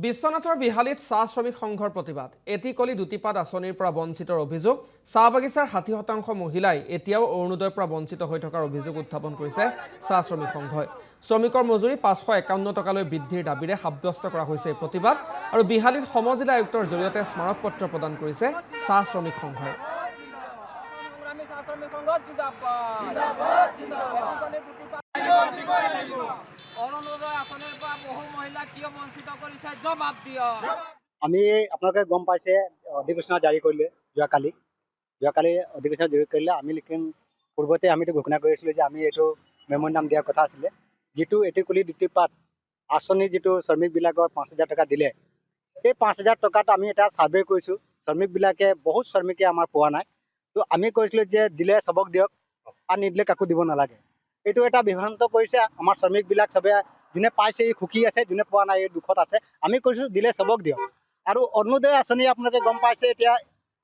বিশ্বনাথৰ বিহালীত চাহ শ্ৰমিক সংঘৰ প্ৰতিবাদ এটিকলি দুটিপাত আঁচনিৰ পৰা বঞ্চিতৰ অভিযোগ চাহ বাগিচাৰ ৬০% মহিলাই এতিয়াও অৰুণোদয়ৰ পৰা বঞ্চিত হৈ থকাৰ অভিযোগ উত্থাপন কৰিছে চাহ শ্ৰমিক সংঘই শ্ৰমিকৰ মজুৰি ৫৫১ টকালৈ বৃদ্ধিৰ দাবীৰে সাব্যস্ত কৰা হৈছে এই প্ৰতিবাদ আৰু বিহালীত সমজিলা আয়ুক্তৰ জৰিয়তে স্মাৰক পত্ৰ প্ৰদান কৰিছে চাহ শ্ৰমিক সংঘই আমি আপোনালোকে গম পাইছে অধিবেশন জাৰি কৰিলে যোৱাকালি অধিবেশন জাৰি কৰিলে আমি লেকিন পূৰ্বতে আমিতো ঘোষণা কৰিছিলোঁ যে আমি এইটো মেম'ৰেণ্ডাম দিয়াৰ কথা আছিলে যিটো এটিকুলি দুটিপাত আঁচনি যিটো শ্ৰমিকবিলাকৰ ৫,০০০ টকা দিলে এই ৫,০০০ টকাত আমি এটা ছাৰ্ভে কৰিছোঁ শ্ৰমিকবিলাকে বহুত শ্ৰমিকে আমাৰ পোৱা নাই তো আমি কৈছিলোঁ যে দিলে চবক দিয়ক আৰু নিদিলে কাকো দিব নালাগে এইটো এটা বিভ্ৰান্ত কৰিছে আমাৰ শ্ৰমিকবিলাক চবে যোনে পাইছে এই সুখী আছে যোনে পোৱা নাই এই দুখত আছে আমি কৈছোঁ দিলে চবক দিয়ক আৰু অৰুণোদয় আঁচনি আপোনালোকে গম পাইছে এতিয়া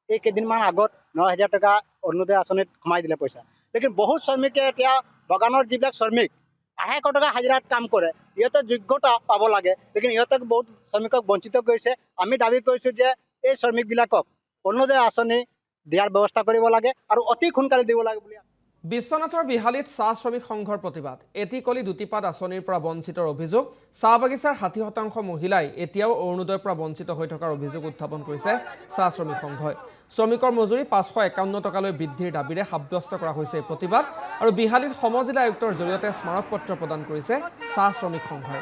এই কেইদিনমান আগত ৯,০০০ টকা অৰুণোদয় আঁচনিত সোমাই দিলে পইচা লেকিন বহুত শ্ৰমিকে এতিয়া বাগানৰ যিবিলাক শ্ৰমিক ২৫০ টকা হাজিৰাত কাম কৰে ইহঁতে যোগ্যতা পাব লাগে লেকিন ইহঁতক বহুত শ্ৰমিকক বঞ্চিত কৰিছে আমি দাবী কৰিছোঁ যে এই শ্ৰমিকবিলাকক অৰুণোদয় আঁচনি দিয়াৰ ব্যৱস্থা কৰিব লাগে আৰু অতি সোনকালে দিব লাগে বুলি বিশ্বনাথৰ বিহালীত চাহ শ্ৰমিক সংঘৰ প্ৰতিবাদ এটিকলি দুটিপাত আঁচনিৰ পৰা বঞ্চিতৰ অভিযোগ চাহ বাগিচাৰ ৬০% মহিলাই এতিয়াও অৰুণোদয়ৰ পৰা বঞ্চিত হৈ থকাৰ অভিযোগ উত্থাপন কৰিছে চাহ শ্ৰমিক সংঘই শ্ৰমিকৰ মজুৰি ৫৫১ টকালৈ বৃদ্ধিৰ দাবীৰে সাব্যস্ত কৰা হৈছে এই প্ৰতিবাদ আৰু বিহালীত সমজিলা আয়ুক্তৰ জৰিয়তে স্মাৰক পত্ৰ প্ৰদান কৰিছে চাহ শ্ৰমিক সংঘই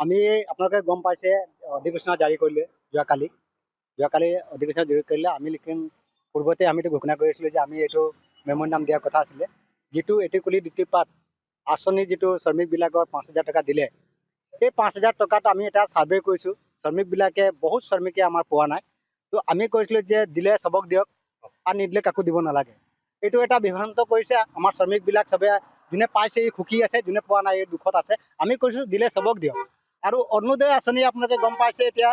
আমি আপোনালোকে গম পাইছে অধিবেশন জাৰি কৰিলে যোৱাকালি অধিবেশন জাৰি কৰিলে আমি লেকিন পূৰ্বতে আমিতো ঘোষণা কৰিছিলোঁ যে আমি এইটো মেম'ৰেণ্ডাম দিয়াৰ কথা আছিলে যিটো এটিকুলি দুটিপাত আঁচনি যিটো শ্ৰমিকবিলাকৰ ৫,০০০ টকা দিলে এই ৫,০০০ টকাত আমি এটা ছাৰ্ভে কৰিছোঁ শ্ৰমিকবিলাকে বহুত শ্ৰমিকে আমাৰ পোৱা নাই তো আমি কৈছিলোঁ যে দিলে চবক দিয়ক আৰু নিদিলে কাকো দিব নালাগে এইটো এটা বিভ্ৰান্ত কৰিছে আমাৰ শ্ৰমিকবিলাক চবে যোনে পাইছে এই সুখী আছে যোনে পোৱা নাই এই দুখত আছে আমি কৈছোঁ দিলে চবক দিয়ক আৰু অৰুণোদয় আঁচনি আপোনালোকে গম পাইছে এতিয়া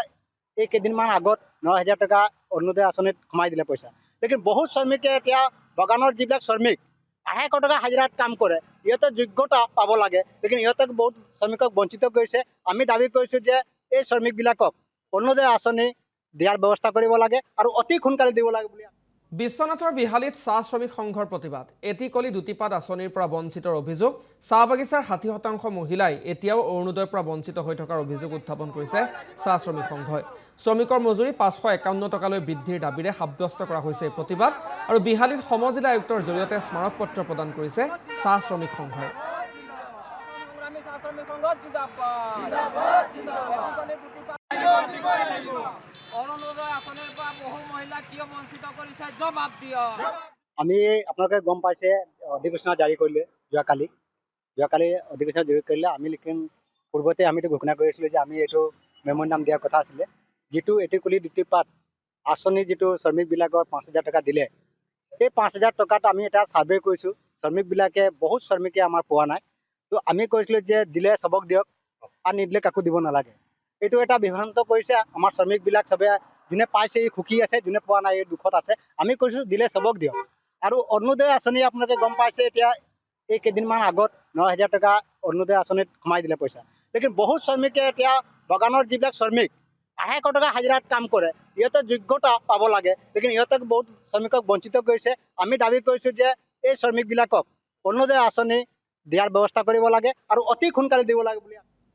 এই কেইদিনমান আগত ৯,০০০ টকা অৰুণোদয় আঁচনিত সোমাই দিলে পইচা লেকিন বহুত শ্ৰমিকে এতিয়া বাগানৰ যিবিলাক শ্ৰমিক ২৫০ টকা হাজিৰাত কাম কৰে ইহঁতে যোগ্যতা পাব লাগে লেকিন ইহঁতক বহুত শ্ৰমিকক বঞ্চিত কৰিছে আমি দাবী কৰিছোঁ যে এই শ্ৰমিকবিলাকক অৰুণোদয় আঁচনি দিয়াৰ ব্যৱস্থা কৰিব লাগে আৰু অতি সোনকালে দিব লাগে বুলি বিশ্বনাথৰ বিহালীত চাহ শ্ৰমিক সংঘৰ প্ৰতিবাদ এটিকলি দুটিপাত আঁচনিৰ পৰা বঞ্চিতৰ অভিযোগ চাহ বাগিচাৰ ৬০% মহিলাই এতিয়াও অৰুণোদয়ৰ পৰা বঞ্চিত হৈ থকাৰ অভিযোগ উত্থাপন কৰিছে চাহ শ্ৰমিক সংঘই শ্ৰমিকৰ মজুৰি ৫৫১ টকালৈ বৃদ্ধিৰ দাবীৰে সাব্যস্ত কৰা হৈছে এই প্ৰতিবাদ আৰু বিহালীত সমজিলা আয়ুক্তৰ জৰিয়তে স্মাৰক পত্ৰ প্ৰদান কৰিছে চাহ শ্ৰমিক সংঘই আমি আপোনালোকে গম পাইছে অধিবেশন জাৰি কৰিলে যোৱাকালি অধিবেশন জাৰি কৰিলে আমি লেকিন পূৰ্বতে আমিতো ঘোষণা কৰিছিলোঁ যে আমি এইটো মেম'ৰেণ্ডাম দিয়াৰ কথা আছিলে যিটো এটিকুলি দুটিপাত আঁচনি যিটো শ্ৰমিকবিলাকৰ ৫,০০০ টকা দিলে এই ৫,০০০ টকাত আমি এটা ছাৰ্ভে কৰিছোঁ শ্ৰমিকবিলাকে বহুত শ্ৰমিকে আমাৰ পোৱা নাই তো আমি কৈছিলোঁ যে দিলে চবক দিয়ক আৰু নিদিলে কাকো দিব নালাগে এইটো এটা বিভ্ৰান্ত কৰিছে আমাৰ শ্ৰমিকবিলাক চবে যোনে পাইছে এই সুখী আছে যোনে পোৱা নাই এই দুখত আছে আমি কৈছোঁ দিলে চবক দিয়ক আৰু অৰুণোদয় আঁচনি আপোনালোকে গম পাইছে এতিয়া এই কেইদিনমান আগত ৯,০০০ টকা অৰুণোদয় আঁচনিত সোমাই দিলে পইচা লেকিন বহুত শ্ৰমিকে এতিয়া বাগানৰ যিবিলাক শ্ৰমিক ২৫০ টকা হাজিৰাত কাম কৰে ইহঁতে যোগ্যতা পাব লাগে লেকিন ইহঁতক বহুত শ্ৰমিকক বঞ্চিত কৰিছে আমি দাবী কৰিছোঁ যে এই শ্ৰমিকবিলাকক অৰুণোদয় আঁচনি দিয়াৰ ব্যৱস্থা কৰিব লাগে আৰু অতি সোনকালে দিব লাগে বুলি